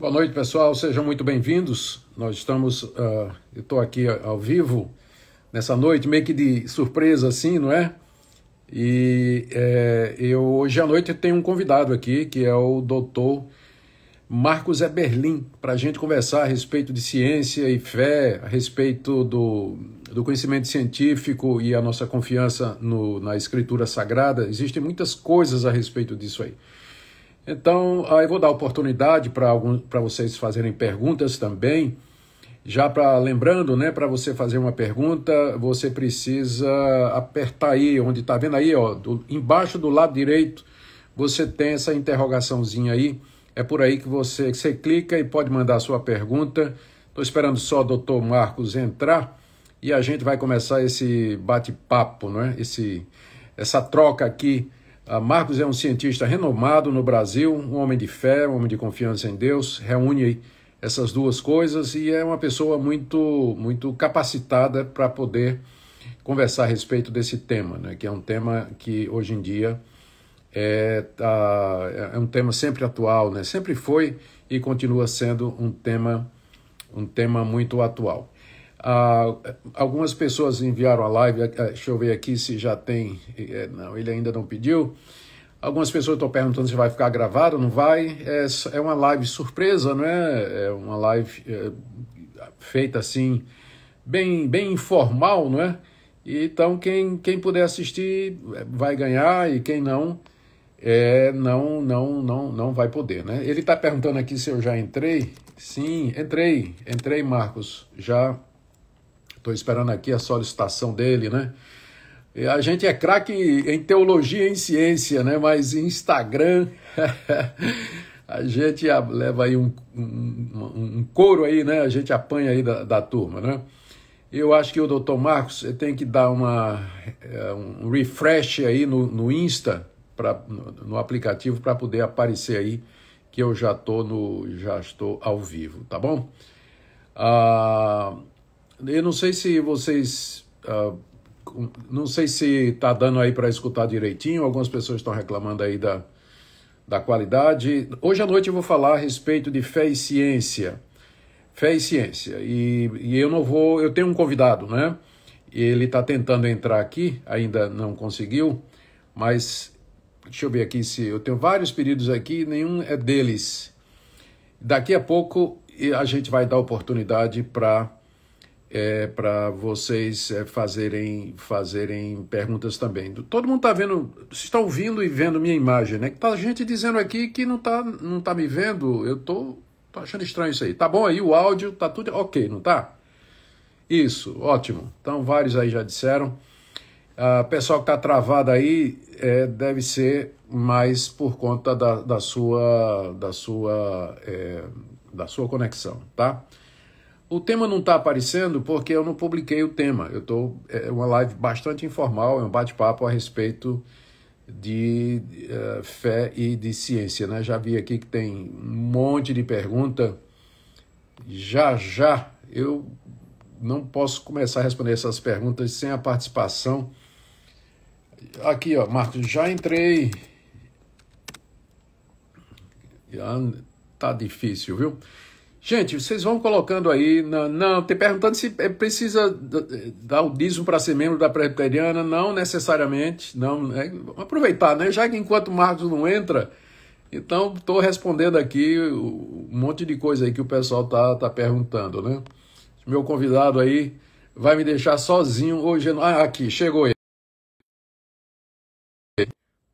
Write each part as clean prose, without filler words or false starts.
Boa noite, pessoal. Sejam muito bem-vindos. Nós estamos, eu estou aqui ao vivo nessa noite, meio que de surpresa assim, não é? E hoje à noite eu tenho um convidado aqui, que é o doutor Marcos Eberlin, para a gente conversar a respeito de ciência e fé, a respeito do conhecimento científico e a nossa confiança na Escritura Sagrada. Existem muitas coisas a respeito disso aí. Então, eu vou dar oportunidade para vocês fazerem perguntas também. Já lembrando, né, para você fazer uma pergunta, você precisa apertar aí, onde está vendo aí, ó, embaixo do lado direito, você tem essa interrogaçãozinha aí. É por aí que você clica e pode mandar a sua pergunta. Estou esperando só o doutor Marcos entrar e a gente vai começar esse bate-papo, não é? Essa troca aqui. Marcos é um cientista renomado no Brasil, um homem de fé, um homem de confiança em Deus, reúne essas duas coisas e é uma pessoa muito, muito capacitada para poder conversar a respeito desse tema, né? Que é um tema que hoje em dia é um tema sempre atual, né? Sempre foi e continua sendo um tema muito atual. Algumas pessoas enviaram a live, deixa eu ver aqui se já tem, não, ele ainda não pediu. Algumas pessoas estão perguntando se vai ficar gravado, não vai. É uma live surpresa, não é? É uma live feita assim, bem informal, não é? Então quem puder assistir vai ganhar e quem não, não vai poder, né? Ele está perguntando aqui se eu já entrei. Sim, entrei, Marcos, já. Estou esperando aqui a solicitação dele, né? E a gente é craque em teologia e em ciência, né? Mas em Instagram a gente leva aí um couro aí, né? A gente apanha aí da turma, né? Eu acho que o doutor Marcos tem que dar um refresh aí no Insta, no aplicativo, para poder aparecer aí que eu já estou ao vivo, tá bom? Eu não sei se vocês... não sei se está dando aí para escutar direitinho. Algumas pessoas estão reclamando aí da qualidade. Hoje à noite eu vou falar a respeito de fé e ciência. Fé e ciência. E eu não vou... Eu tenho um convidado, né? Ele está tentando entrar aqui, ainda não conseguiu, mas deixa eu ver aqui se... Eu tenho vários pedidos aqui, nenhum é deles. Daqui a pouco a gente vai dar oportunidade para vocês fazerem perguntas também. Todo mundo está vendo, vocês estão ouvindo e vendo minha imagem, né? Tá gente dizendo aqui que não tá me vendo, eu tô achando estranho isso aí. Tá bom aí o áudio, tá tudo ok, não tá? Isso, ótimo. Então vários aí já disseram. Pessoal que está travado aí, deve ser mais por conta da sua conexão, tá? O tema não está aparecendo porque eu não publiquei o tema. É uma live bastante informal, é um bate-papo a respeito de fé e de ciência, né? Já vi aqui que tem um monte de pergunta. Já eu não posso começar a responder essas perguntas sem a participação. Aqui, ó, Marcos, já entrei. Já tá difícil, viu? Gente, vocês vão colocando aí, não, te perguntando se precisa dar o dízimo para ser membro da Presbiteriana, não necessariamente, não, vamos aproveitar, né? Já que enquanto o Marcos não entra, então estou respondendo aqui um monte de coisa aí que o pessoal tá perguntando, né? Meu convidado aí vai me deixar sozinho hoje. Aqui, chegou ele.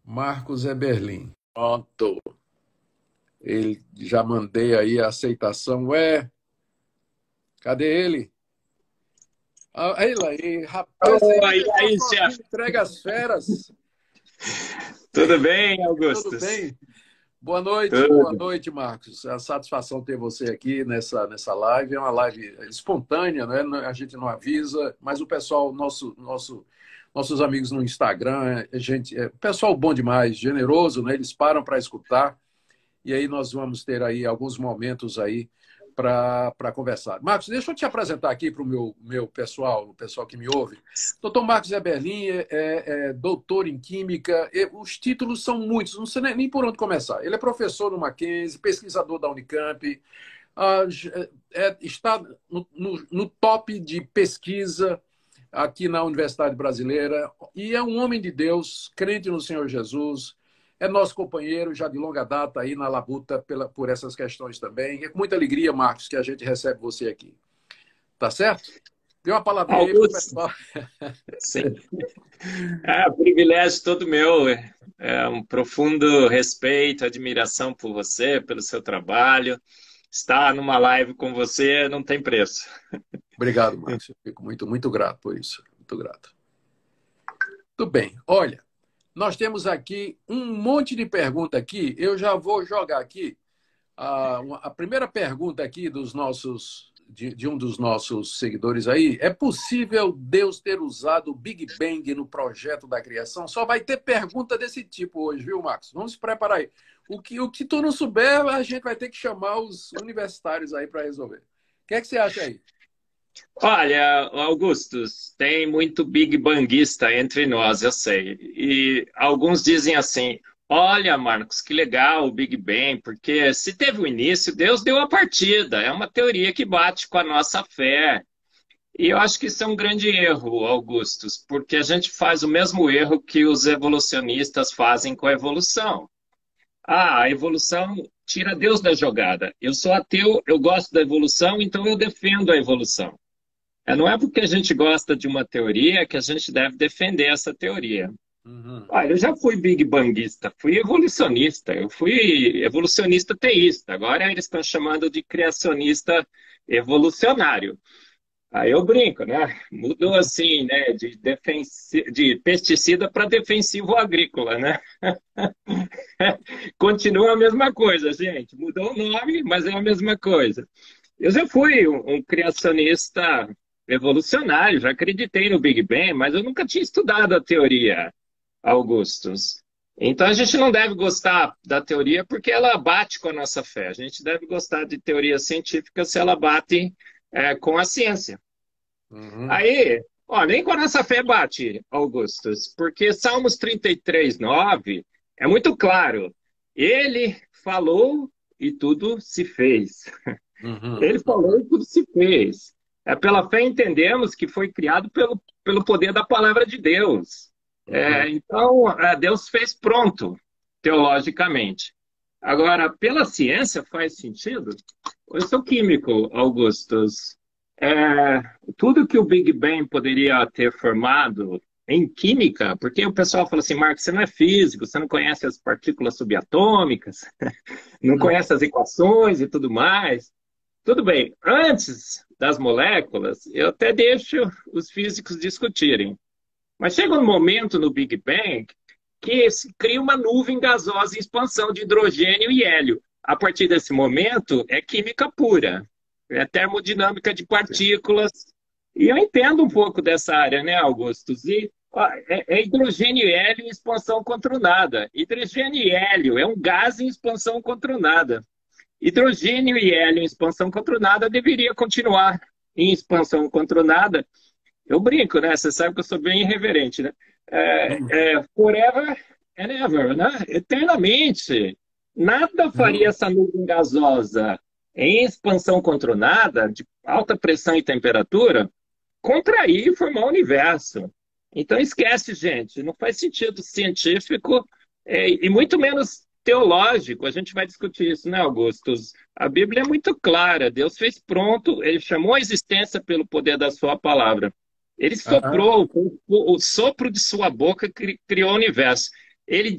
Marcos Eberlin. Pronto. Ele já mandei aí a aceitação. Cadê ele? Ele aí, rapaz, aí, chefe. Entrega as feras. Tudo bem, Augusto? Tudo bem? Boa noite, Boa noite, Marcos. É uma satisfação ter você aqui nessa live. É uma live espontânea, né? A gente não avisa, mas o pessoal, nossos amigos no Instagram, pessoal bom demais, generoso, né? Eles param para escutar. E aí nós vamos ter aí alguns momentos aí para conversar. Marcos, deixa eu te apresentar aqui para o meu pessoal, o pessoal que me ouve. Doutor Marcos Eberlin é doutor em Química. Os títulos são muitos, não sei nem por onde começar. Ele é professor no Mackenzie, pesquisador da Unicamp, está no top de pesquisa aqui na Universidade Brasileira e é um homem de Deus, crente no Senhor Jesus, é nosso companheiro já de longa data aí na labuta por essas questões também. É com muita alegria, Marcos, que a gente recebe você aqui. Tá certo? Dê uma palavrinha aí para o pessoal. Sim. Privilégio todo meu. É um profundo respeito, admiração por você, pelo seu trabalho. Estar numa live com você não tem preço. Obrigado, Marcos. Eu fico muito, muito grato por isso. Muito grato. Tudo bem. Olha, nós temos aqui um monte de pergunta aqui. Eu já vou jogar aqui a primeira pergunta aqui de um dos nossos seguidores aí. É possível Deus ter usado o Big Bang no projeto da criação? Só vai ter pergunta desse tipo hoje, viu, Marcos? Vamos se preparar aí. O que tu não souber, a gente vai ter que chamar os universitários aí para resolver. O que é que você acha aí? Olha, Augustus, tem muito Big Banguista entre nós, eu sei. E alguns dizem assim: olha, Marcos, que legal o Big Bang, porque se teve o início, Deus deu a partida. É uma teoria que bate com a nossa fé. E eu acho que isso é um grande erro, Augustus, porque a gente faz o mesmo erro que os evolucionistas fazem com a evolução. A evolução tira Deus da jogada. Eu sou ateu, eu gosto da evolução, então eu defendo a evolução. Não é porque a gente gosta de uma teoria que a gente deve defender essa teoria. Uhum. Olha, eu já fui Big Banguista, fui evolucionista, eu fui evolucionista teísta, agora eles estão chamando de criacionista evolucionário. Aí eu brinco, né? Mudou assim, né? De pesticida para defensivo agrícola, né? Continua a mesma coisa, gente. Mudou o nome, mas é a mesma coisa. Eu já fui um criacionista evolucionário, já acreditei no Big Bang, mas eu nunca tinha estudado a teoria, Augustus. Então a gente não deve gostar da teoria porque ela bate com a nossa fé. A gente deve gostar de teoria científica se ela bate com a ciência. Uhum. Aí, ó, nem com a nossa fé bate, Augustus, porque Salmos 33, 9 é muito claro. Ele falou e tudo se fez. Uhum. Ele falou e tudo se fez. Pela fé entendemos que foi criado pelo poder da palavra de Deus. Então, Deus fez pronto, teologicamente. Agora, pela ciência faz sentido? Eu sou químico, Augustus. Tudo que o Big Bang poderia ter formado em química, porque o pessoal fala assim: Marcos, você não é físico, você não conhece as partículas subatômicas, não conhece as equações e tudo mais. Tudo bem, antes das moléculas, eu até deixo os físicos discutirem. Mas chega um momento no Big Bang que se cria uma nuvem gasosa em expansão de hidrogênio e hélio. A partir desse momento, é química pura, é termodinâmica de partículas. E eu entendo um pouco dessa área, né, Augustus? E é hidrogênio e hélio em expansão controlada. Hidrogênio e hélio é um gás em expansão controlada. Hidrogênio e hélio em expansão controlada deveria continuar em expansão controlada. Eu brinco, né? Você sabe que eu sou bem irreverente, né? Forever and ever, né? Eternamente. Nada faria essa nuvem gasosa em expansão controlada, de alta pressão e temperatura, contrair e formar o universo. Então esquece, gente. Não faz sentido científico e muito menos teológico. A gente vai discutir isso, né, Augustus? A Bíblia é muito clara. Deus fez pronto, ele chamou a existência pelo poder da sua palavra. Ele soprou, o sopro de sua boca criou o universo. Ele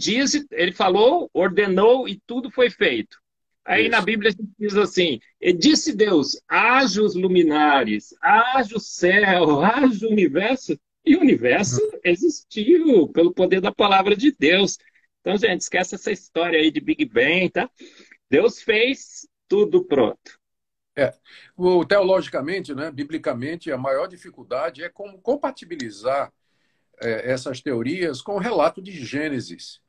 ele falou, ordenou e tudo foi feito. Aí na Bíblia a gente diz assim: e disse Deus, haja os luminares, haja o céu, haja o universo. E o universo existiu pelo poder da palavra de Deus. Então, gente, esquece essa história aí de Big Bang, tá? Deus fez tudo pronto. Teologicamente, né, biblicamente, a maior dificuldade é como compatibilizar essas teorias com o relato de Gênesis,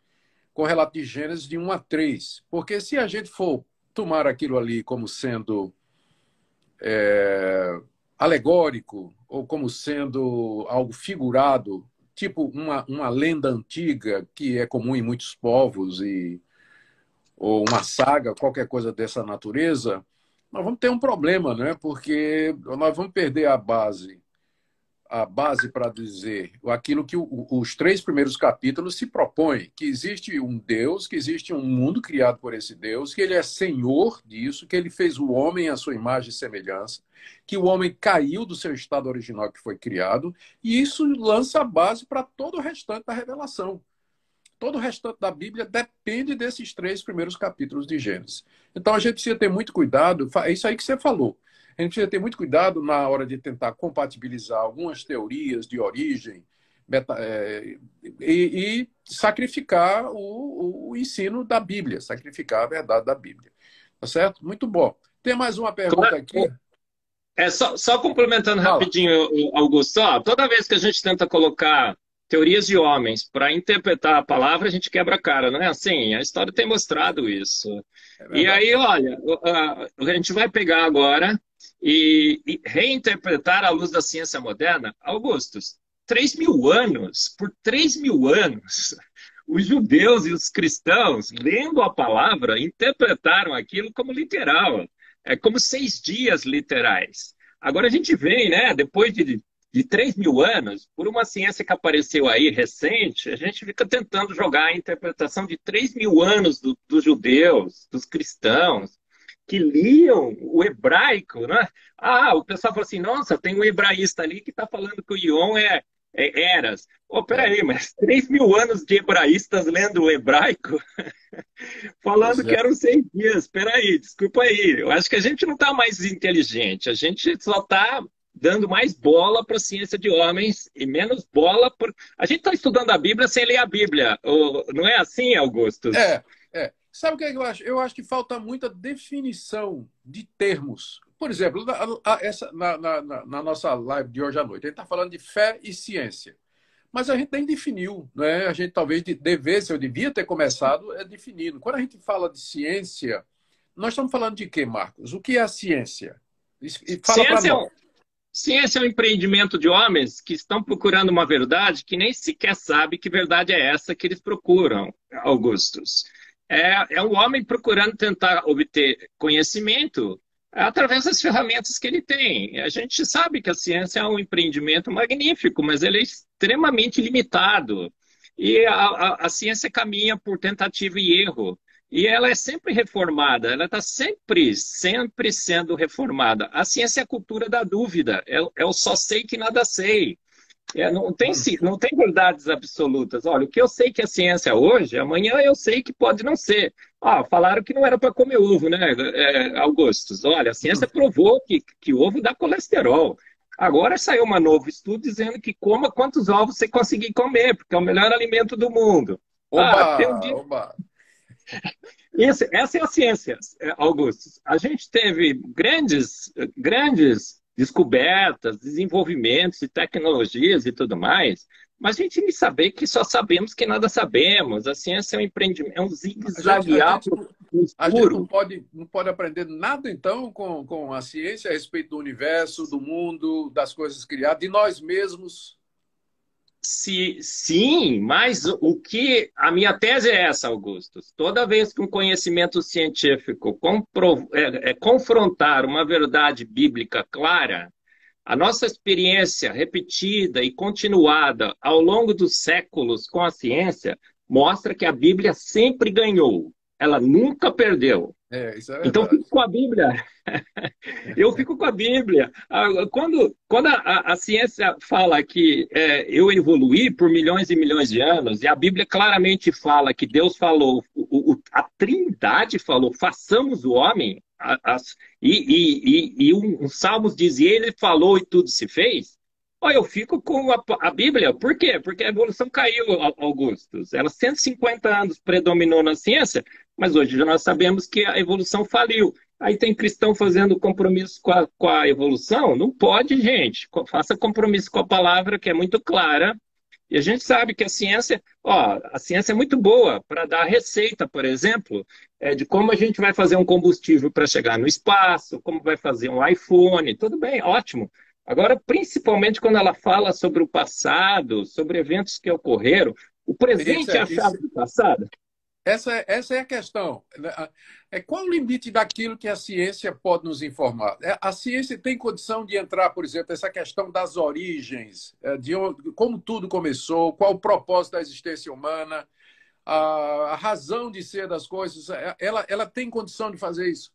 com o relato de Gênesis de 1 a 3. Porque se a gente for tomar aquilo ali como sendo alegórico ou como sendo algo figurado, tipo uma lenda antiga que é comum em muitos povos, ou uma saga, qualquer coisa dessa natureza, nós vamos ter um problema, né? Porque nós vamos perder a base para dizer aquilo que os três primeiros capítulos se propõem, que existe um Deus, que existe um mundo criado por esse Deus, que ele é senhor disso, que ele fez o homem à sua imagem e semelhança, que o homem caiu do seu estado original que foi criado, e isso lança a base para todo o restante da revelação. Todo o restante da Bíblia depende desses três primeiros capítulos de Gênesis. Então a gente precisa ter muito cuidado, é isso aí que você falou. A gente precisa ter muito cuidado na hora de tentar compatibilizar algumas teorias de origem e sacrificar o ensino da Bíblia, sacrificar a verdade da Bíblia. Tá certo? Muito bom. Tem mais uma pergunta aqui. Só complementando rapidinho, Augusto. Toda vez que a gente tenta colocar teorias de homens para interpretar a palavra, a gente quebra a cara, não é assim? A história tem mostrado isso. E aí, olha, a gente vai pegar agora e reinterpretar à luz da ciência moderna. Augustus, 3.000 anos, por 3.000 anos, os judeus e os cristãos, lendo a palavra, interpretaram aquilo como literal. É como 6 dias literais. Agora a gente vem, né, depois de 3.000 anos, por uma ciência que apareceu aí recente, a gente fica tentando jogar a interpretação de 3.000 anos dos judeus, dos cristãos, que liam o hebraico, né? O pessoal fala assim, nossa, tem um hebraísta ali que está falando que o Ion é Eras. Peraí, mas 3.000 anos de hebraístas lendo o hebraico, falando que eram 6 dias. Peraí, desculpa aí. Eu acho que a gente não está mais inteligente, a gente só está dando mais bola para a ciência de homens e menos bola para... A gente está estudando a Bíblia sem ler a Bíblia. Não é assim, Augusto? Sabe o que é que eu acho? Eu acho que falta muita definição de termos. Por exemplo, na nossa live de hoje à noite, a gente está falando de fé e ciência. Mas a gente nem definiu, né? A gente talvez eu devia ter começado definindo. Quando a gente fala de ciência, nós estamos falando de quê, Marcos? O que é a ciência? Fala para nós. Ciência é um empreendimento de homens que estão procurando uma verdade que nem sequer sabe que verdade é essa que eles procuram, Augustus. É um homem procurando tentar obter conhecimento através das ferramentas que ele tem. A gente sabe que a ciência é um empreendimento magnífico, mas ele é extremamente limitado. E a ciência caminha por tentativa e erro. E ela é sempre reformada, ela está sempre sendo reformada. A ciência é a cultura da dúvida, eu só sei que nada sei. Não tem verdades absolutas. Olha, o que eu sei que é ciência hoje, amanhã eu sei que pode não ser. Falaram que não era para comer ovo, né, Augustus? Olha, a ciência provou que ovo dá colesterol. Agora saiu um novo estudo dizendo que coma quantos ovos você conseguir comer, porque é o melhor alimento do mundo. Oba! Essa é a ciência, Augusto. A gente teve grandes descobertas, desenvolvimentos de tecnologias e tudo mais, mas a gente tem que saber que só sabemos que nada sabemos. A ciência é um empreendimento, é um zigue-zaguear a gente não pode aprender nada, então, com a ciência a respeito do universo, do mundo, das coisas criadas, de nós mesmos. Sim, mas a minha tese é essa, Augusto. Toda vez que um conhecimento científico confrontar uma verdade bíblica clara, a nossa experiência repetida e continuada ao longo dos séculos com a ciência mostra que a Bíblia sempre ganhou. Ela nunca perdeu. Isso é verdade. Então, eu fico com a Bíblia. Eu fico com a Bíblia. Quando a ciência fala que eu evoluí por milhões e milhões de anos, e a Bíblia claramente fala que Deus falou, a Trindade falou, façamos o homem, e os Salmos diz, e ele falou e tudo se fez. Eu fico com a Bíblia. Por quê? Porque a evolução caiu, Augustus. Ela 150 anos predominou na ciência, mas hoje já nós sabemos que a evolução faliu. Aí tem cristão fazendo compromisso com a evolução? Não pode, gente. Faça compromisso com a palavra, que é muito clara, E a gente sabe que a ciência, ó, a ciência é muito boa para dar receita, por exemplo, de como a gente vai fazer um combustível para chegar no espaço, como vai fazer um iPhone, tudo bem, ótimo. Agora, principalmente quando ela fala sobre o passado, sobre eventos que ocorreram, o Isso presente é é, a chave do passado. essa é a questão. Qual o limite daquilo que a ciência pode nos informar? A ciência tem condição de entrar, por exemplo, essa questão das origens, como tudo começou, qual o propósito da existência humana, a razão de ser das coisas. Ela tem condição de fazer isso?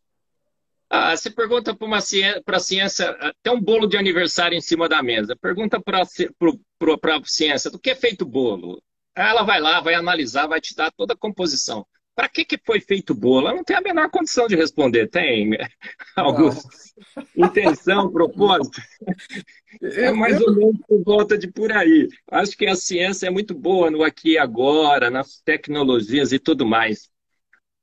Ah, você pergunta para a ciência, tem um bolo de aniversário em cima da mesa. Pergunta para a ciência do que é feito o bolo. Ela vai lá, vai analisar, vai te dar toda a composição. Para que foi feito o bolo? Ela não tem a menor condição de responder. Tem, Não. Augusto? Intenção, propósito? É Eu, mais eu, ou menos por volta de por aí. Acho que a ciência é muito boa no aqui e agora, nas tecnologias e tudo mais.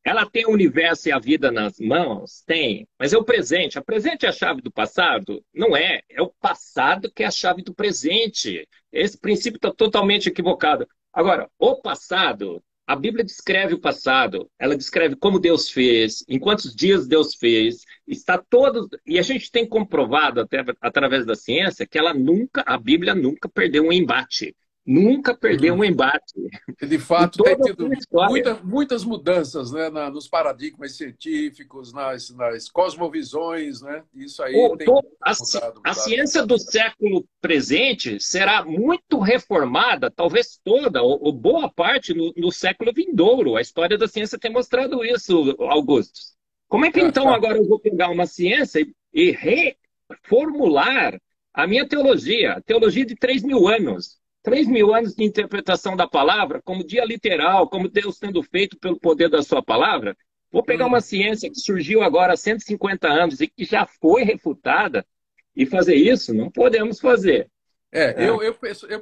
Ela tem o universo e a vida nas mãos? Tem. Mas é o presente. O presente é a chave do passado? Não é. É o passado que é a chave do presente. Esse princípio está totalmente equivocado. Agora, o passado, a Bíblia descreve o passado. Ela descreve como Deus fez, em quantos dias Deus fez. Está todo. E a gente tem comprovado, até através da ciência, que a Bíblia nunca perdeu um embate. Nunca perdeu Hum. um embate. De Em fato, tem toda a sua tido história. muitas mudanças, né, nos paradigmas científicos, nas cosmovisões, né? Isso aí O- tem to- A, mudado, a mudado ciência do bastante. século presente será muito reformada, talvez toda, ou boa parte, no século vindouro. A história da ciência tem mostrado isso, Augusto. Como é que então agora eu vou pegar uma ciência e reformular a minha teologia, a teologia de 3.000 anos? 3.000 anos de interpretação da palavra, como dia literal, como Deus sendo feito pelo poder da sua palavra. Vou pegar uma Hum. ciência que surgiu agora há 150 anos e que já foi refutada e fazer isso? Não podemos fazer. É,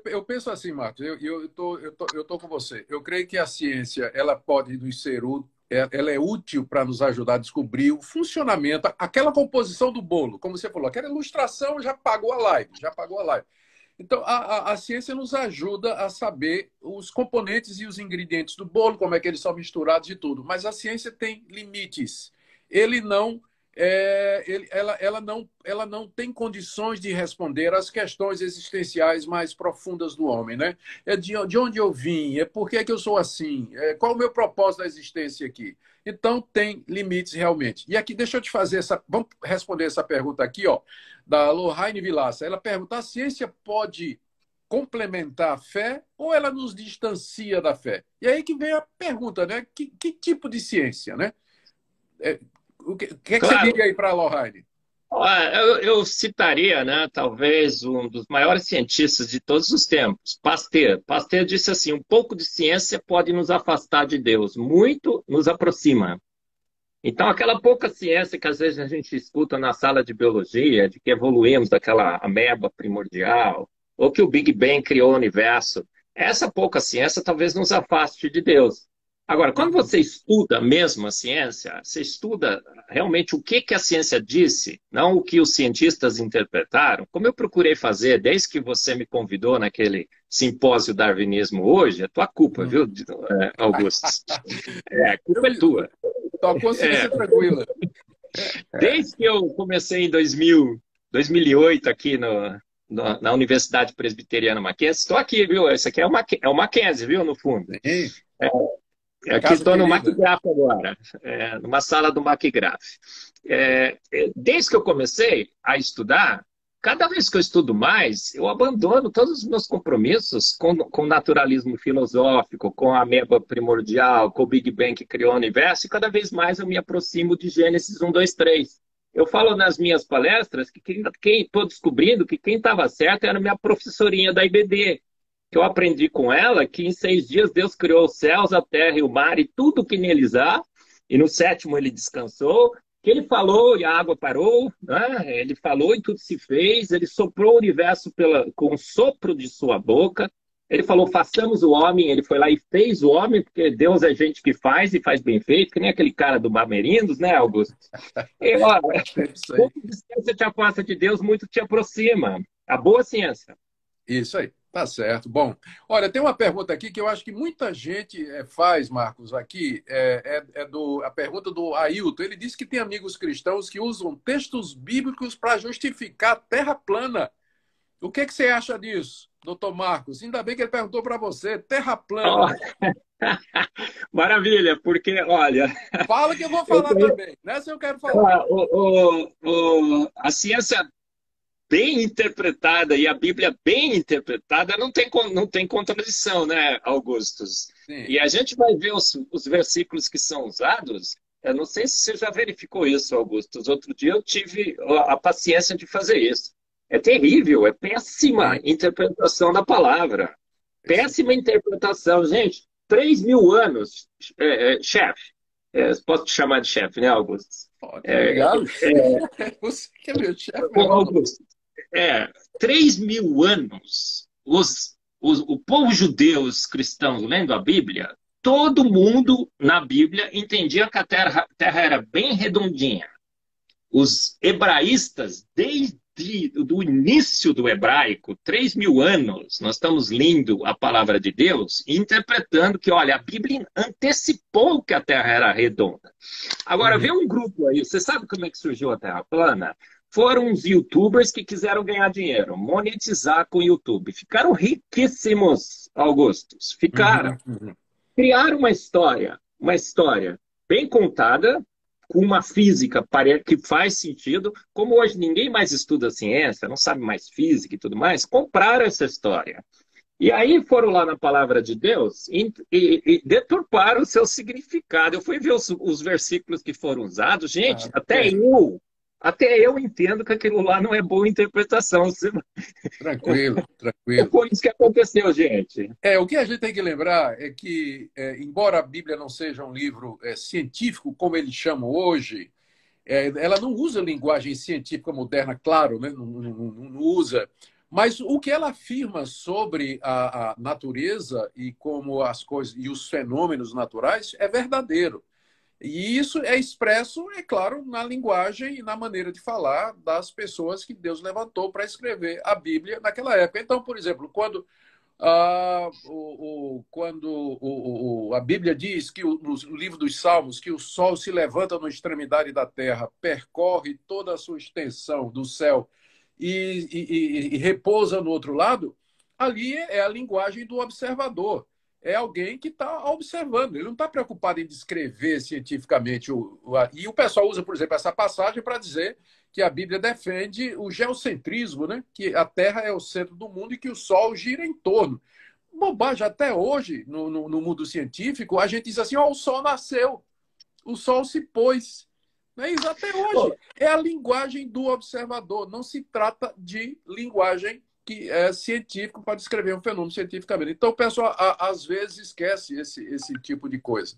Eu penso assim, Marcos, eu tô com você. Eu creio que a ciência, ela pode nos ser útil, ela é útil para nos ajudar a descobrir o funcionamento, aquela composição do bolo, como você falou, aquela ilustração já pagou a live, já pagou a live. Então, a ciência nos ajuda a saber os componentes e os ingredientes do bolo, como é que eles são misturados e tudo. Mas a ciência tem limites. Ele não, ela não tem condições de responder às questões existenciais mais profundas do homem, né? De onde eu vim, por que é que eu sou assim, qual o meu propósito da existência aqui? Então, tem limites realmente. E aqui, deixa eu te fazer vamos responder essa pergunta aqui, ó, da Lohane Vilaça. Ela pergunta: a ciência pode complementar a fé ou ela nos distancia da fé? E aí que vem a pergunta, né? Que tipo de ciência, né? É, o que é que você claro, diria aí para a Lohane? eu citaria, né, talvez um dos maiores cientistas de todos os tempos, Pasteur. Pasteur disse assim: um pouco de ciência pode nos afastar de Deus, muito nos aproxima. Então, aquela pouca ciência que às vezes a gente escuta na sala de biologia, de que evoluímos daquela ameba primordial, ou que o Big Bang criou o universo, essa pouca ciência talvez nos afaste de Deus. Agora, quando Uhum. você estuda mesmo a ciência, você estuda realmente o que a ciência disse, não o que os cientistas interpretaram, como eu procurei fazer desde que você me convidou naquele simpósio Darwinismo hoje, é tua culpa, Uhum. viu, Augusto? A Eu culpa é tua. tô a consciência tranquila. É. Desde que eu comecei em 2008 aqui na Universidade Presbiteriana Mackenzie, estou aqui, viu? Isso aqui é o Mackenzie, viu, no fundo. Sim. Aqui Casa estou no querida. MacGraph agora, numa sala do MacGraph. Desde que eu comecei a estudar, cada vez que eu estudo mais, eu abandono todos os meus compromissos com o naturalismo filosófico, com a ameba primordial, com o Big Bang que criou o universo, e cada vez mais eu me aproximo de Gênesis 1, 2, 3. Eu falo nas minhas palestras que estou descobrindo que quem estava certo era a minha professorinha da IBD, que eu aprendi com ela que em 6 dias Deus criou os céus, a terra e o mar e tudo que neles há, e no sétimo ele descansou, que ele falou e a água parou, né? Ele falou e tudo se fez, ele soprou o universo com o sopro de sua boca, ele falou, façamos o homem, ele foi lá e fez o homem, porque Deus é gente que faz e faz bem feito, que nem aquele cara do Bamerindos, né, Augusto? E, ó, É isso aí. pouco distância te afasta de Deus, muito te aproxima. A boa ciência. Isso aí. Tá certo. Bom, olha, tem uma pergunta aqui que eu acho que muita gente faz, Marcos, aqui. A pergunta do Ailton. Ele disse que tem amigos cristãos que usam textos bíblicos para justificar a terra plana. O que que você acha disso, doutor Marcos? Ainda bem que ele perguntou para você, terra Ó, plana. maravilha, porque, olha, Fala que eu vou eu falar conheço, também. Nessa eu quero falar. a ciência bem interpretada e a Bíblia bem interpretada não tem contradição, né, Augustus? Sim. E a gente vai ver os versículos que são usados. Eu não sei se você já verificou isso, Augustus. Outro dia eu tive a paciência de fazer isso. É terrível, é péssima Sim. interpretação da palavra. Sim. Péssima interpretação. Gente, 3.000 anos, chefe. Posso te chamar de chefe, né, Augustus? Pode, É, obrigado. Você que é meu chefe, Ô, meu irmão. Augusto, 3.000 anos, o povo judeu, os cristãos, lendo a Bíblia, todo mundo na Bíblia entendia que a terra era bem redondinha. Os hebraístas, desde o início do hebraico, 3.000 anos, nós estamos lendo a palavra de Deus e interpretando que, olha, a Bíblia antecipou que a terra era redonda. Agora, vê Uhum. um grupo aí, você sabe como é que surgiu a Terra plana? Foram os YouTubers que quiseram ganhar dinheiro, monetizar com o YouTube. Ficaram riquíssimos, Augustos. Ficaram. Uhum. Uhum. Criaram uma história bem contada, com uma física que faz sentido. Como hoje ninguém mais estuda ciência, não sabe mais física e tudo mais, compraram essa história. E aí foram lá na palavra de Deus e deturparam o seu significado. Eu fui ver os versículos que foram usados. Gente, Ah, tem. até eu entendo que aquilo lá não é boa interpretação. Tranquilo, Não tranquilo. foi isso que aconteceu, gente. O que a gente tem que lembrar é que, embora a Bíblia não seja um livro científico, como eles chamam hoje, ela não usa linguagem científica moderna, claro, né? Não usa. Mas o que ela afirma sobre a natureza e como as coisas e os fenômenos naturais é verdadeiro. E isso é expresso, é claro, na linguagem e na maneira de falar das pessoas que Deus levantou para escrever a Bíblia naquela época. Então, por exemplo, quando a Bíblia diz que no livro dos Salmos que o sol se levanta na extremidade da terra, percorre toda a sua extensão do céu e repousa no outro lado, ali é a linguagem do observador. É alguém que está observando, ele não está preocupado em descrever cientificamente. E o pessoal usa, por exemplo, essa passagem para dizer que a Bíblia defende o geocentrismo, né? Que a Terra é o centro do mundo e que o Sol gira em torno. Bobagem, até hoje, no mundo científico, a gente diz assim: ó, o Sol nasceu, o Sol se pôs. Não é isso até hoje. É a linguagem do observador, não se trata de linguagem que é científico para descrever um fenômeno cientificamente. Então, o pessoal às vezes esquece esse tipo de coisa.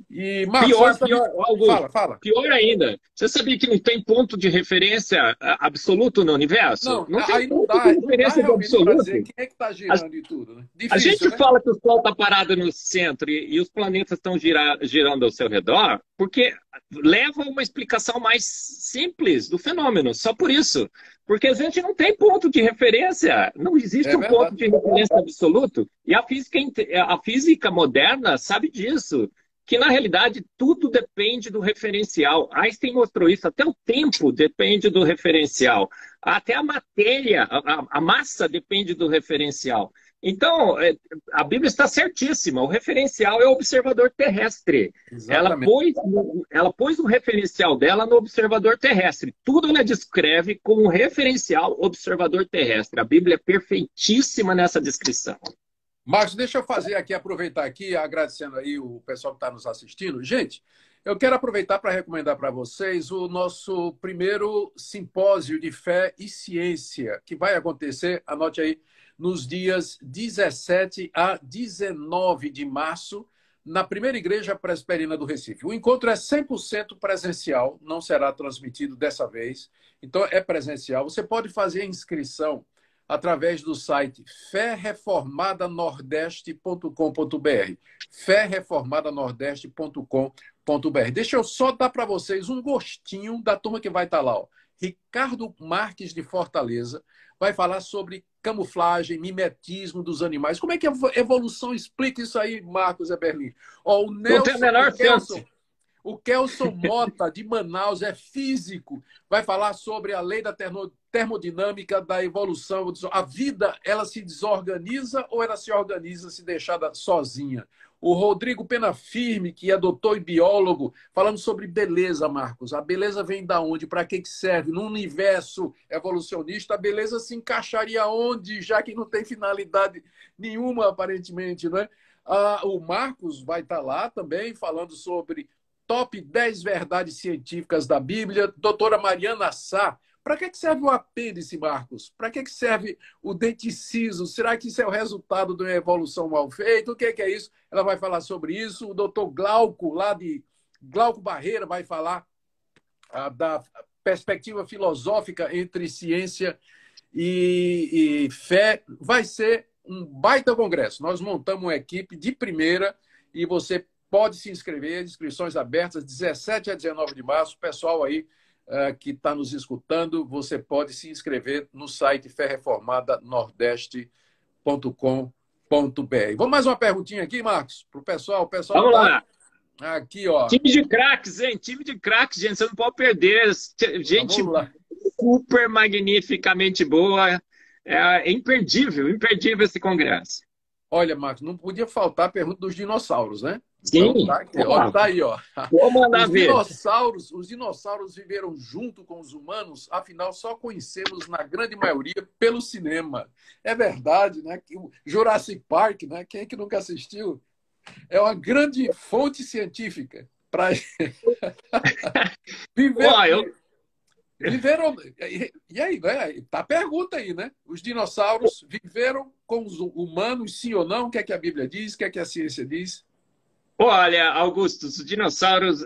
E, Marcos, Pior, antes da gente... pior, Augusto, Fala, fala. pior ainda. Você sabia que não tem ponto de referência absoluto no universo? Não, Não tem aí ponto de não dá referência de realmente para absoluto. dizer quem é que está girando e tudo, né? A Difícil, gente né? fala que o Sol está parado no centro e os planetas estão girando ao seu redor porque leva a uma explicação mais simples do fenômeno, só por isso. Porque a gente não tem ponto de referência, não existe É um ponto verdade. de referência absoluto. E a física moderna sabe disso, que na realidade tudo depende do referencial. Einstein mostrou isso, até o tempo depende do referencial, até a matéria, a massa depende do referencial. Então, a Bíblia está certíssima. O referencial é o observador terrestre. Ela Exatamente. pôs, ela pôs o referencial dela no observador terrestre. Tudo ela descreve como referencial observador terrestre. A Bíblia é perfeitíssima nessa descrição. Marcos, deixa eu fazer aqui, aproveitar aqui, agradecendo aí o pessoal que está nos assistindo. Gente, eu quero aproveitar para recomendar para vocês o nosso primeiro simpósio de fé e ciência, que vai acontecer, anote aí, nos dias 17 a 19 de março, na primeira igreja presbiteriana do Recife. O encontro é 100% presencial, não será transmitido dessa vez, então é presencial. Você pode fazer a inscrição através do site ferreformadanordeste.com.br. ferreformadanordeste.com.br. Deixa eu só dar para vocês um gostinho da turma que vai estar lá. Ó. Ricardo Marques de Fortaleza vai falar sobre camuflagem, mimetismo dos animais. Como é que a evolução explica isso aí, Marcos Eberlin? Ó, Não tem a menor chance. O Kelson Mota, de Manaus, é físico, vai falar sobre a lei da termodinâmica da evolução. A vida, ela se desorganiza ou ela se organiza se deixada sozinha? O Rodrigo Penafirme, que é doutor e biólogo, falando sobre beleza, Marcos. A beleza vem da onde? Para que serve? No universo evolucionista, a beleza se encaixaria onde, já que não tem finalidade nenhuma, aparentemente, né? O Marcos vai estar lá também falando sobre top 10 verdades científicas da Bíblia. Doutora Mariana Sá, para que serve o apêndice, Marcos? Para que serve o denticiso? Será que isso é o resultado de uma evolução mal feita? O que é isso? Ela vai falar sobre isso. O doutor Glauco, lá de Glauco Barreira, vai falar da perspectiva filosófica entre ciência e fé. Vai ser um baita congresso. Nós montamos uma equipe de primeira e você pode se inscrever, inscrições abertas, 17 a 19 de março. O pessoal aí que está nos escutando, você pode se inscrever no site ferreformada.nordeste.com.br. Vamos mais uma perguntinha aqui, Marcos, para o pessoal. Vamos lá. Aqui, ó. Time de craques, hein? Time de craques, gente. Você não pode perder. Gente super magnificamente boa. É imperdível, imperdível esse congresso. Olha, Marcos, não podia faltar a pergunta dos dinossauros, né? Sim. Então, tá aí, ó. Vou mandar ver. Os dinossauros viveram junto com os humanos, afinal, só conhecemos, na grande maioria, pelo cinema. É verdade, né? O Jurassic Park, né? Quem é que nunca assistiu? É uma grande fonte científica para viveram. E aí, né? Tá a pergunta aí, né? Os dinossauros viveram com os humanos, sim ou não? O que é que a Bíblia diz? O que é que a ciência diz? Olha, Augusto, os dinossauros,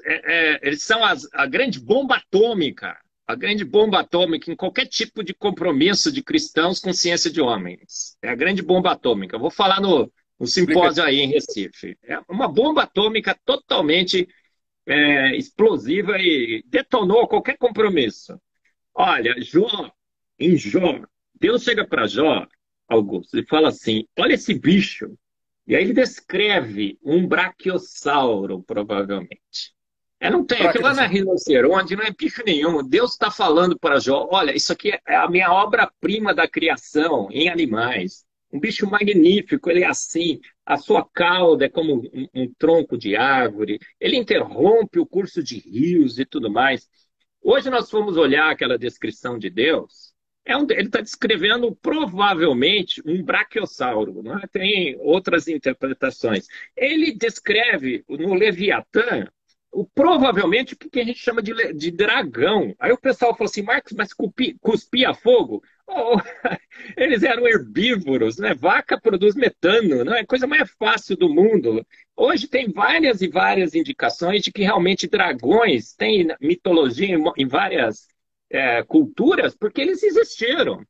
eles são a grande bomba atômica. A grande bomba atômica em qualquer tipo de compromisso de cristãos com ciência de homens. É a grande bomba atômica. Eu vou falar no simpósio aí em Recife. É uma bomba atômica totalmente explosiva e detonou qualquer compromisso. Olha, em Jó, Deus chega para Jó, Augusto, e fala assim, olha esse bicho. E aí ele descreve um brachiosauro, provavelmente. Não tem, aquilo lá não é rinoceronte, não é bicho nenhum. Deus está falando para Jó, olha, isso aqui é a minha obra-prima da criação em animais. Um bicho magnífico, ele é assim, a sua cauda é como um tronco de árvore, ele interrompe o curso de rios e tudo mais. Hoje nós fomos olhar aquela descrição de Deus, ele está descrevendo provavelmente um brachiosauro, não é? Tem outras interpretações. Ele descreve no Leviatã, provavelmente o que a gente chama de dragão. Aí o pessoal falou assim, Marcos, mas cuspia fogo? Oh, eles eram herbívoros, né? Vaca produz metano, não é a coisa mais fácil do mundo. Hoje tem várias e várias indicações de que realmente dragões têm mitologia em várias culturas, porque eles existiram.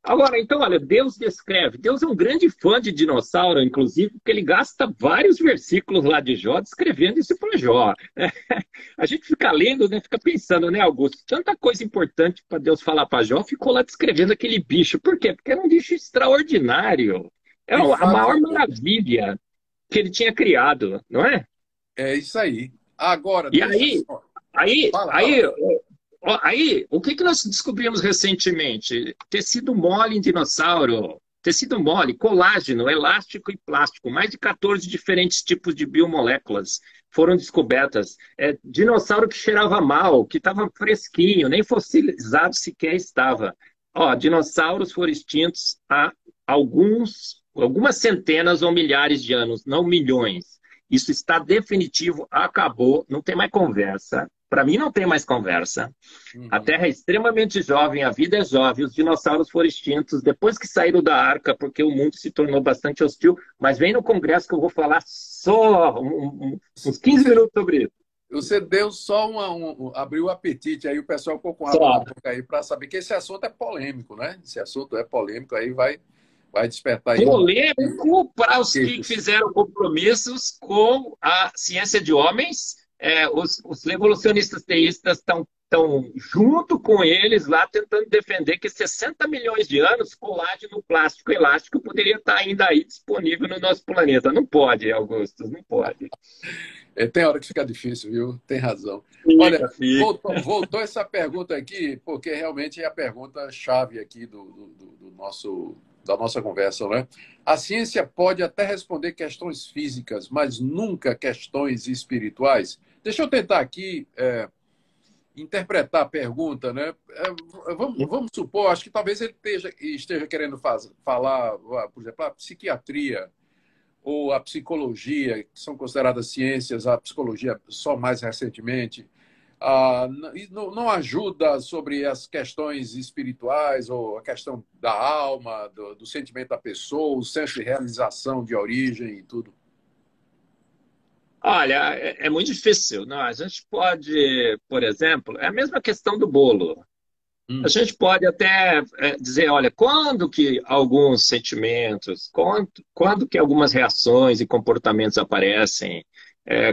Agora, então, olha, Deus descreve. Deus é um grande fã de dinossauro, inclusive, porque ele gasta vários versículos lá de Jó descrevendo isso para Jó. A gente fica lendo, né, fica pensando, né, Augusto? Tanta coisa importante para Deus falar para Jó, ficou lá descrevendo aquele bicho. Por quê? Porque era um bicho extraordinário. É a maior maravilha que ele tinha criado, não é? É isso aí. Agora, e aí, o que nós descobrimos recentemente? Tecido mole em dinossauro, tecido mole, colágeno, elástico e plástico, mais de 14 diferentes tipos de biomoléculas foram descobertas. Dinossauro que cheirava mal, que estava fresquinho, nem fossilizado sequer estava. Dinossauros foram extintos há algumas centenas ou milhares de anos, não milhões. Isso está definitivo, acabou, não tem mais conversa. Para mim não tem mais conversa. A Terra é extremamente jovem, a vida é jovem, os dinossauros foram extintos depois que saíram da arca, porque o mundo se tornou bastante hostil. Mas vem no congresso que eu vou falar só uns 15 minutos sobre isso. Você deu só abriu o apetite, aí o pessoal ficou com água na boca aí para saber que esse assunto é polêmico, né? Esse assunto é polêmico, aí vai despertar aí. Polêmico para os que fizeram compromissos com a ciência de homens. Os evolucionistas teístas estão estão junto com eles lá tentando defender que 60 milhões de anos colágeno plástico elástico poderia estar ainda aí disponível no nosso planeta. Não pode, Augusto, não pode. Tem hora que fica difícil, viu? Tem razão. Olha, Fica, fica. voltou essa pergunta aqui, porque realmente é a pergunta-chave aqui do nosso, da nossa conversa, né? A ciência pode até responder questões físicas, mas nunca questões espirituais? Deixa eu tentar aqui interpretar a pergunta, né? Vamos supor, acho que talvez ele esteja querendo falar, por exemplo, a psiquiatria ou a psicologia, que são consideradas ciências, a psicologia só mais recentemente, não ajuda sobre as questões espirituais ou a questão da alma, do sentimento da pessoa, o senso de realização de origem e tudo. Olha, é muito difícil. Não, a gente pode, por exemplo, é a mesma questão do bolo. A gente pode até dizer, olha, quando que alguns sentimentos, quando que algumas reações e comportamentos aparecem,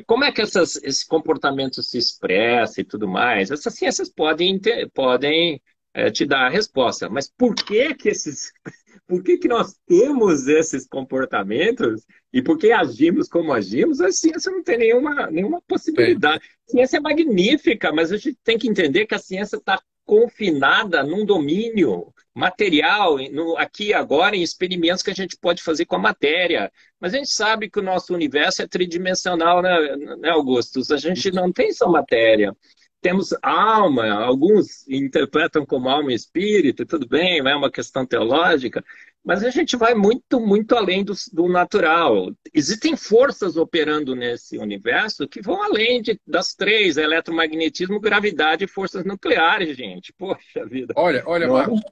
como é que esse comportamento se expressa e tudo mais. Essas ciências podem te dar a resposta. Mas por que que nós temos esses comportamentos e por que agimos como agimos? A ciência não tem nenhuma Tem. possibilidade. A ciência é magnífica, mas a gente tem que entender que a ciência está confinada num domínio material, aqui e agora, em experimentos que a gente pode fazer com a matéria. Mas a gente sabe que o nosso universo é tridimensional, né, Augustus? A gente não tem só matéria. Temos alma, alguns interpretam como alma e espírito, tudo bem, é uma questão teológica, mas a gente vai muito, muito além do natural. Existem forças operando nesse universo que vão além das três: eletromagnetismo, gravidade e forças nucleares, gente. Poxa vida. Olha, Não é? Marcos,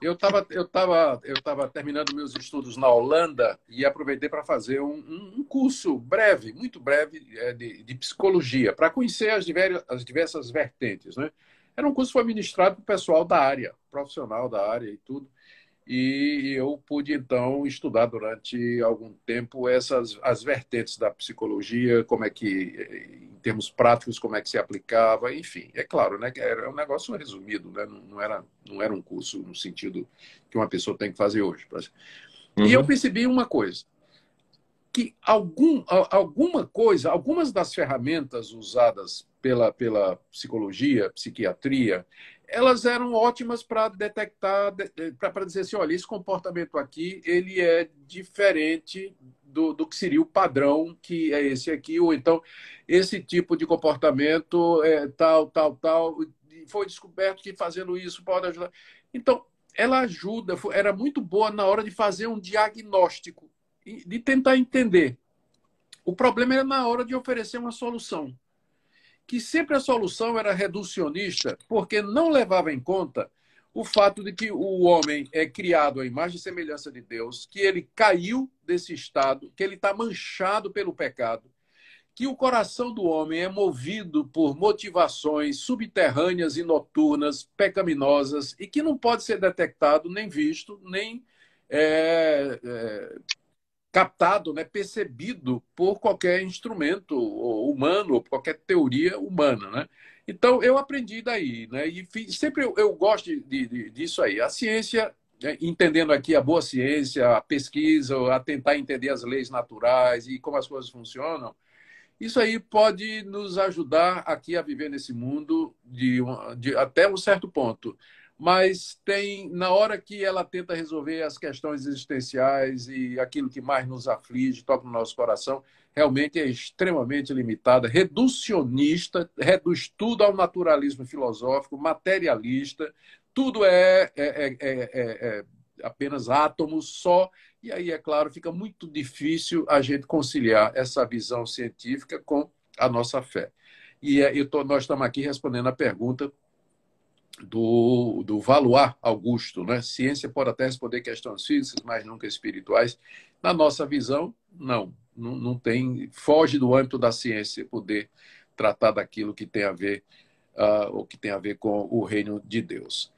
eu tava terminando meus estudos na Holanda e aproveitei para fazer um curso breve, muito breve, de psicologia, para conhecer as diversas vertentes, né? Era um curso que foi ministrado para o pessoal da área, profissional da área e tudo. E eu pude, então, estudar durante algum tempo as vertentes da psicologia, como é que, em termos práticos, como é que se aplicava, enfim. É claro, né, que era um negócio resumido, né, não era um curso no sentido que uma pessoa tem que fazer hoje. E eu Uhum. percebi uma coisa, que algumas das ferramentas usadas pela psicologia, psiquiatria, elas eram ótimas para detectar, para dizer assim, olha, esse comportamento aqui, ele é diferente do que seria o padrão, que é esse aqui, ou então esse tipo de comportamento é tal, tal, tal, e foi descoberto que fazendo isso pode ajudar. Então, ela ajuda, era muito boa na hora de fazer um diagnóstico, de tentar entender. O problema era na hora de oferecer uma solução, que sempre a solução era reducionista, porque não levava em conta o fato de que o homem é criado à imagem e semelhança de Deus, que ele caiu desse estado, que ele está manchado pelo pecado, que o coração do homem é movido por motivações subterrâneas e noturnas, pecaminosas, e que não pode ser detectado, nem visto, nem captado, né, percebido por qualquer instrumento humano, ou por qualquer teoria humana, né? Então, eu aprendi daí, né? E sempre eu gosto disso aí. A ciência, entendendo aqui a boa ciência, a pesquisa, a tentar entender as leis naturais e como as coisas funcionam, isso aí pode nos ajudar aqui a viver nesse mundo até um certo ponto. Mas na hora que ela tenta resolver as questões existenciais e aquilo que mais nos aflige, toca no nosso coração, realmente é extremamente limitada, reducionista, reduz tudo ao naturalismo filosófico, materialista, tudo é apenas átomos só. E aí, é claro, fica muito difícil a gente conciliar essa visão científica com a nossa fé. E nós estamos aqui respondendo a pergunta do Valois Augusto, né? Ciência pode até responder questões físicas, mas nunca espirituais. Na nossa visão, não tem, foge do âmbito da ciência poder tratar daquilo que tem a ver, ou que tem a ver com o reino de Deus.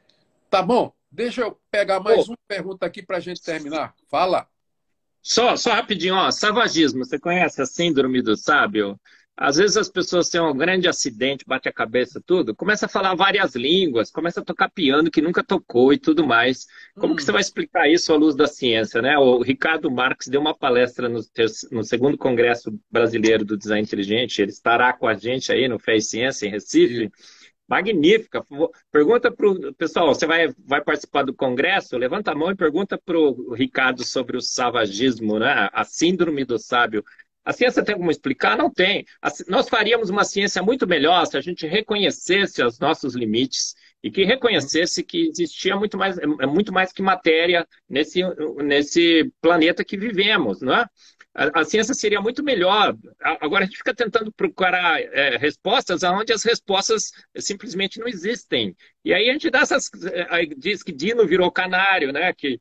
Tá bom? Deixa eu pegar mais uma pergunta aqui para a gente terminar. Fala. Só rapidinho, ó, savagismo. Você conhece a síndrome do sábio? Às vezes as pessoas têm um grande acidente, bate a cabeça, tudo, começa a falar várias línguas, começa a tocar piano que nunca tocou e tudo mais. Como que você Hum, vai explicar isso à luz da ciência, né? O Ricardo Marques deu uma palestra no segundo Congresso Brasileiro do Design Inteligente, ele estará com a gente aí no Fé e Ciência, em e- Recife. Magnífica. Pergunta para o pessoal, você vai participar do congresso? Levanta a mão e pergunta para o Ricardo sobre o savagismo, né? A síndrome do sábio. A ciência tem como explicar? Não tem. Nós faríamos uma ciência muito melhor se a gente reconhecesse os nossos limites e que reconhecesse que existia muito mais que matéria nesse planeta que vivemos, não é? A ciência seria muito melhor. Agora a gente fica tentando procurar respostas onde as respostas simplesmente não existem. E aí a gente dá diz que Dino virou canário, né? Que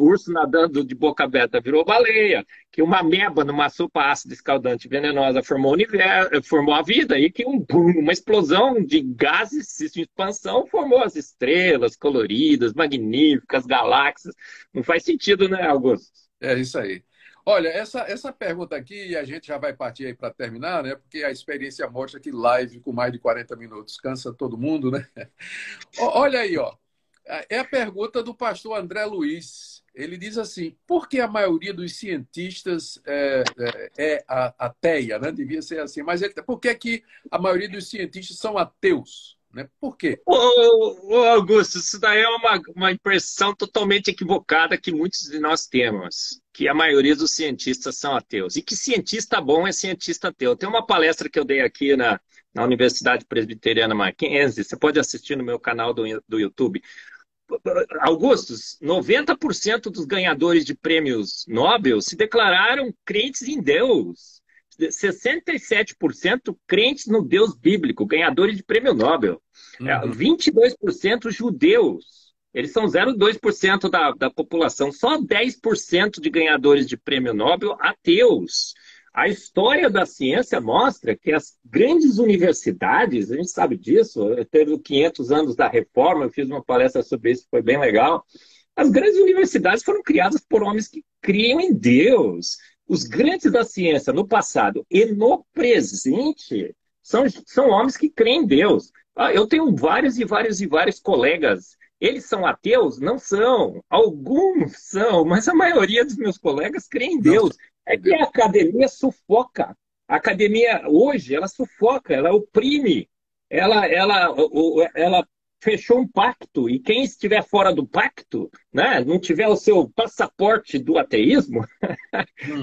urso nadando de boca aberta virou baleia, que uma ameba numa sopa ácida escaldante venenosa formou a vida, e que uma explosão de gases de expansão formou as estrelas coloridas, magníficas, galáxias. Não faz sentido, né, Augusto? É isso aí. Olha, essa pergunta aqui, e a gente já vai partir aí para terminar, né? Porque a experiência mostra que live com mais de 40 minutos cansa todo mundo, né? Olha aí, ó. É a pergunta do pastor André Luiz. Ele diz assim: por que a maioria dos cientistas é ateia, né? Devia ser assim. Mas por que que a maioria dos cientistas são ateus? Né? Por quê? Ô, Augusto, isso daí é uma impressão totalmente equivocada que muitos de nós temos, que a maioria dos cientistas são ateus. E que cientista bom é cientista ateu. Tem uma palestra que eu dei aqui na Universidade Presbiteriana Mackenzie, você pode assistir no meu canal do YouTube. Augustus, 90% dos ganhadores de prêmios Nobel se declararam crentes em Deus. 67% crentes no Deus bíblico, ganhadores de prêmio Nobel. Uhum. 22% judeus. Eles são 0,2% da população. Só 10% de ganhadores de prêmio Nobel ateus. A história da ciência mostra que as grandes universidades, a gente sabe disso, teve 500 anos da reforma, eu fiz uma palestra sobre isso, foi bem legal. As grandes universidades foram criadas por homens que criam em Deus. Os grandes da ciência no passado e no presente são homens que creem em Deus. Eu tenho vários e vários e vários colegas. Eles são ateus? Não são. Alguns são, mas a maioria dos meus colegas creem em Não, Deus. É que a academia sufoca. A academia hoje, ela sufoca, ela oprime, ela fechou um pacto, e quem estiver fora do pacto, né, não tiver o seu passaporte do ateísmo,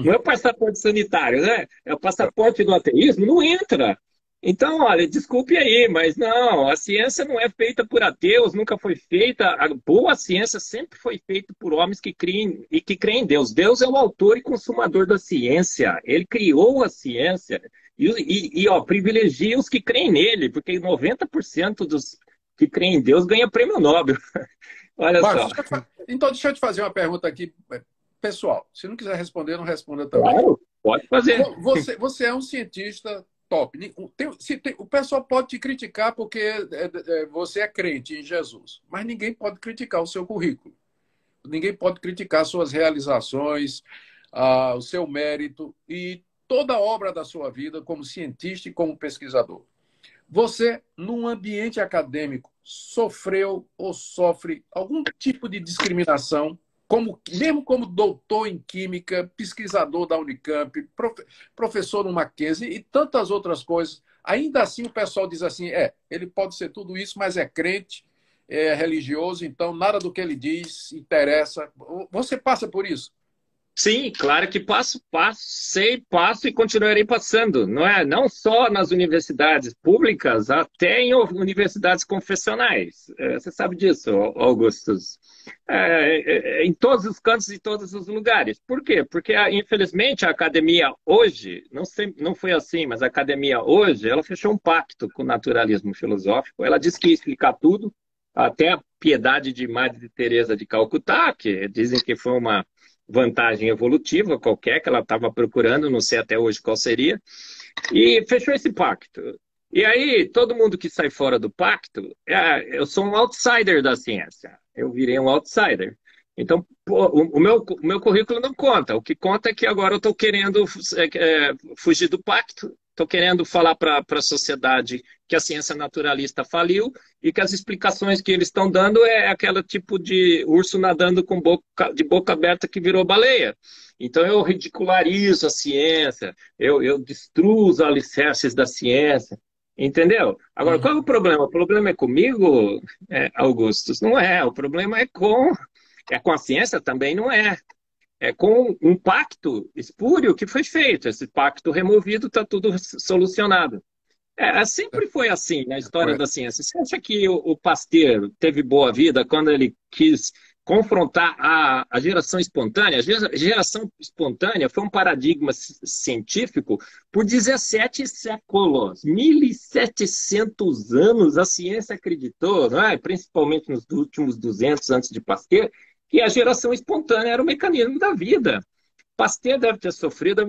não é o passaporte sanitário, né? É o passaporte do ateísmo, não entra. Então, olha, desculpe aí, mas não, a ciência não é feita por ateus, nunca foi feita. A boa ciência sempre foi feita por homens que creem e que creem em Deus. Deus é o autor e consumador da ciência. Ele criou a ciência ó, privilegia os que creem nele, porque 90% dos que creem em Deus ganha prêmio Nobel. Olha só. Então, deixa eu te fazer uma pergunta aqui, pessoal. Se não quiser responder, não responda também. Claro, pode fazer. Você é um cientista top. O pessoal pode te criticar porque você é crente em Jesus, mas ninguém pode criticar o seu currículo. Ninguém pode criticar suas realizações, o seu mérito e toda a obra da sua vida como cientista e como pesquisador. Você, num ambiente acadêmico, sofreu ou sofre algum tipo de discriminação, mesmo como doutor em química, pesquisador da Unicamp, professor no Mackenzie e tantas outras coisas. Ainda assim, o pessoal diz assim: ele pode ser tudo isso, mas é crente, é religioso, então nada do que ele diz interessa. Você passa por isso? Sim, claro que passo e continuarei passando. Não é? Não só nas universidades públicas, até em universidades confessionais. Você sabe disso, Augustus. Em todos os cantos e todos os lugares. Por quê? Porque, infelizmente, a academia hoje, não foi assim, mas a academia hoje, ela fechou um pacto com o naturalismo filosófico. Ela disse que ia explicar tudo, até a piedade de Madre Teresa de Calcutá, que dizem que foi uma vantagem evolutiva qualquer que ela estava procurando, não sei até hoje qual seria, e fechou esse pacto. E aí, todo mundo que sai fora do pacto, eu sou um outsider da ciência, eu virei um outsider. Então, o meu currículo não conta, o que conta é que agora eu estou querendo fugir do pacto, Estou querendo falar para a sociedade que a ciência naturalista faliu e que as explicações que eles estão dando é aquele tipo de urso nadando de boca aberta que virou baleia. Então eu ridicularizo a ciência, eu destruo os alicerces da ciência, entendeu? Agora, qual é o Uhum. problema? O problema é comigo, Augustus? Não é. O problema é com a ciência também, não é. É com um pacto espúrio que foi feito. Esse pacto removido, está tudo solucionado. Sempre foi assim na É história da correto. ciência. Você acha que o Pasteur teve boa vida quando ele quis confrontar a geração espontânea? A geração espontânea foi um paradigma científico por 17 séculos, 1.700 anos. A ciência acreditou, não é? Principalmente nos últimos 200 antes de Pasteur, que a geração espontânea era o mecanismo da vida. Pasteur deve ter sofrido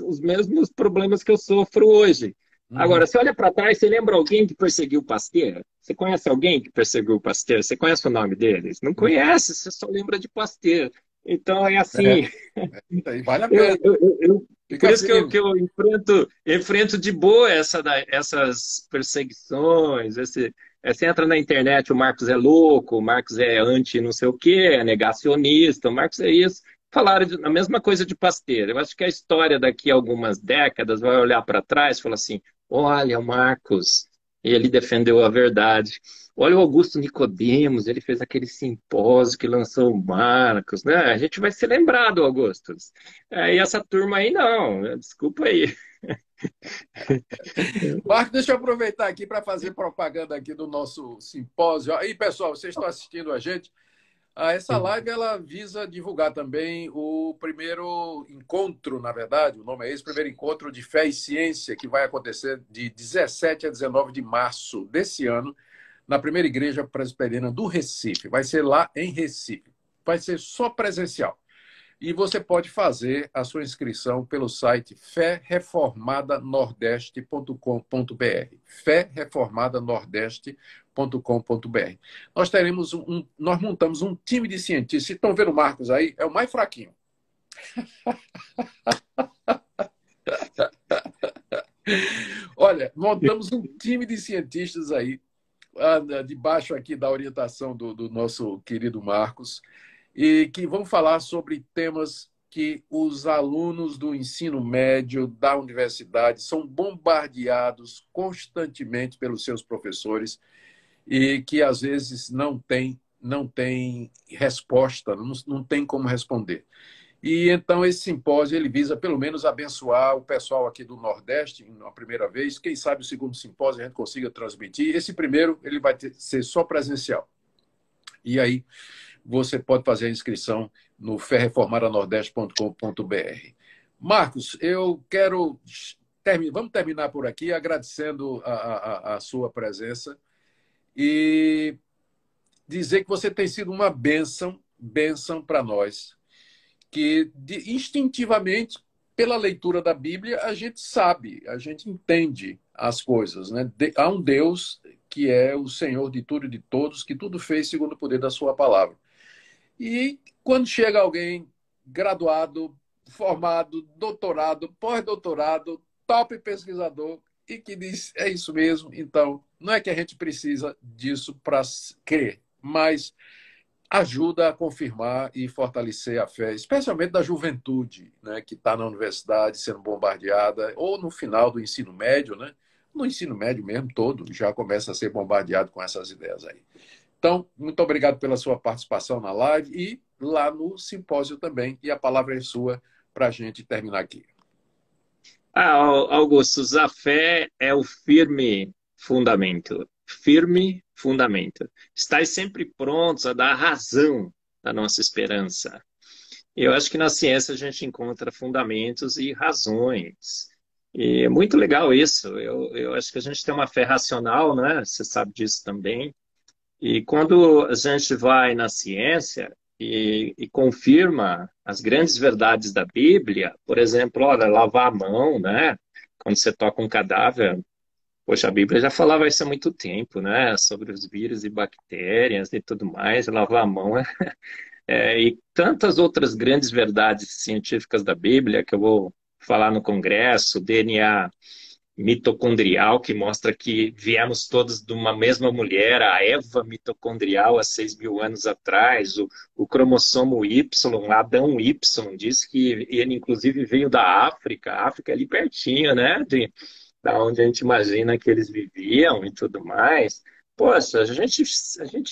os mesmos problemas que eu sofro hoje. Agora, Uhum. você olha para trás, você lembra alguém que perseguiu o Pasteur? Você conhece alguém que perseguiu o Pasteur? Você conhece o nome deles? Não conhece, você só lembra de Pasteur. Então, é É, assim, isso aí vale a eu, pena. eu, eu, por Fica isso firme. que eu enfrento de boa essas perseguições. Você entra na internet, o Marcos é louco, o Marcos é anti não sei o quê, é negacionista, o Marcos é isso. Falaram a mesma coisa de Pasteur. Eu acho que a história daqui a algumas décadas vai olhar para trás e falar assim: olha, o Marcos, ele defendeu a verdade. Olha o Augusto Nicodemos, ele fez aquele simpósio que lançou o Marcos, né? A gente vai ser lembrado, Augusto. E essa turma aí não, desculpa aí. Marco, deixa eu aproveitar aqui para fazer propaganda aqui do nosso simpósio. Aí, pessoal, vocês estão assistindo a gente? Essa live ela visa divulgar também o primeiro encontro, na verdade, o nome é esse, primeiro encontro de fé e ciência, que vai acontecer de 17 a 19 de março desse ano, na primeira igreja presbiteriana do Recife. Vai ser lá em Recife. Vai ser só presencial. E você pode fazer a sua inscrição pelo site ferreformadanordeste.com.br. Ferreformadanordeste.com.br. Nós montamos um time de cientistas. Vocês estão vendo o Marcos aí? É o mais fraquinho. Olha, montamos um time de cientistas aí, debaixo aqui da orientação do nosso querido Marcos, e que vão falar sobre temas que os alunos do ensino médio da universidade são bombardeados constantemente pelos seus professores e que às vezes não tem resposta, não tem como responder. E então esse simpósio ele visa pelo menos abençoar o pessoal aqui do Nordeste na primeira vez. Quem sabe o segundo simpósio a gente consiga transmitir. Esse primeiro ele vai ser só presencial. E aí você pode fazer a inscrição no ferreformadanordeste.com.br. Marcos, eu quero vamos terminar por aqui agradecendo a sua presença e dizer que você tem sido uma bênção para nós, que instintivamente, pela leitura da Bíblia, a gente sabe, a gente entende as coisas, né? Há um Deus que é o Senhor de tudo e de todos, que tudo fez segundo o poder da sua palavra. E quando chega alguém graduado, formado, doutorado, pós-doutorado, top pesquisador, e que diz, é isso mesmo, então, não é que a gente precisa disso para crer, mas ajuda a confirmar e fortalecer a fé, especialmente da juventude, né, que está na universidade sendo bombardeada, ou no final do ensino médio, né? No ensino médio mesmo todo, já começa a ser bombardeado com essas ideias aí. Então, muito obrigado pela sua participação na live e lá no simpósio também. E a palavra é sua para a gente terminar aqui. Augustus, a fé é o firme fundamento. Firme fundamento. Estais sempre prontos a dar razão à nossa esperança. Eu acho que na ciência a gente encontra fundamentos e razões. E é muito legal isso. Eu acho que a gente tem uma fé racional, né? Você sabe disso também. E quando a gente vai na ciência e confirma as grandes verdades da Bíblia, por exemplo, olha, lavar a mão, né? Quando você toca um cadáver, poxa, a Bíblia já falava isso há muito tempo, né? Sobre os vírus e bactérias e tudo mais, lavar a mão. E tantas outras grandes verdades científicas da Bíblia que eu vou falar no Congresso, DNA mitocondrial, que mostra que viemos todos de uma mesma mulher, a Eva mitocondrial há 6.000 anos atrás, o cromossomo Y, Adão Y, diz que ele inclusive veio da África, a África é ali pertinho, né, da onde a gente imagina que eles viviam e tudo mais. Poxa, a gente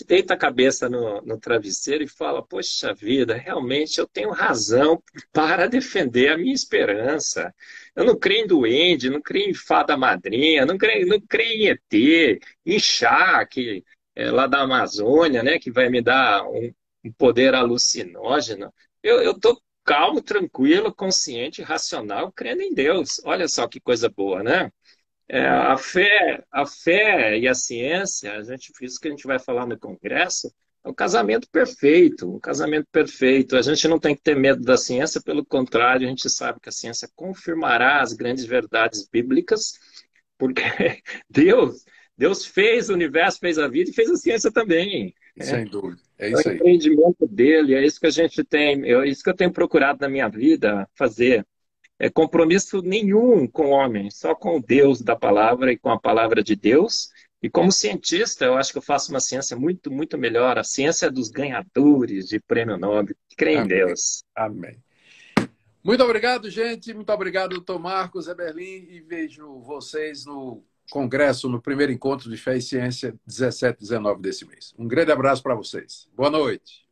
deita a cabeça no travesseiro e fala, poxa vida, realmente eu tenho razão para defender a minha esperança. Eu não creio em duende, não creio em fada madrinha, não creio em ET, em chá, que é lá da Amazônia, né, que vai me dar um poder alucinógeno. Eu estou calmo, tranquilo, consciente, racional, crendo em Deus. Olha só que coisa boa, né? A fé e a ciência, isso que a gente vai falar no Congresso, é um casamento perfeito, um casamento perfeito. A gente não tem que ter medo da ciência, pelo contrário, a gente sabe que a ciência confirmará as grandes verdades bíblicas, porque Deus, Deus fez o universo, fez a vida e fez a ciência também. Sem dúvida. É É o isso aí. empreendimento dele, é isso que a gente tem, é isso que eu tenho procurado na minha vida fazer. Compromisso nenhum com o homem, só com o Deus da palavra e com a palavra de Deus. E como cientista, eu acho que eu faço uma ciência muito, muito melhor. A ciência dos ganhadores de prêmio Nobel, que creem em Amém. Deus. Amém. Muito obrigado, gente. Muito obrigado, doutor Marcos Eberlin. E vejo vocês no Congresso, no primeiro encontro de Fé e Ciência, 17 e 19 desse mês. Um grande abraço para vocês. Boa noite.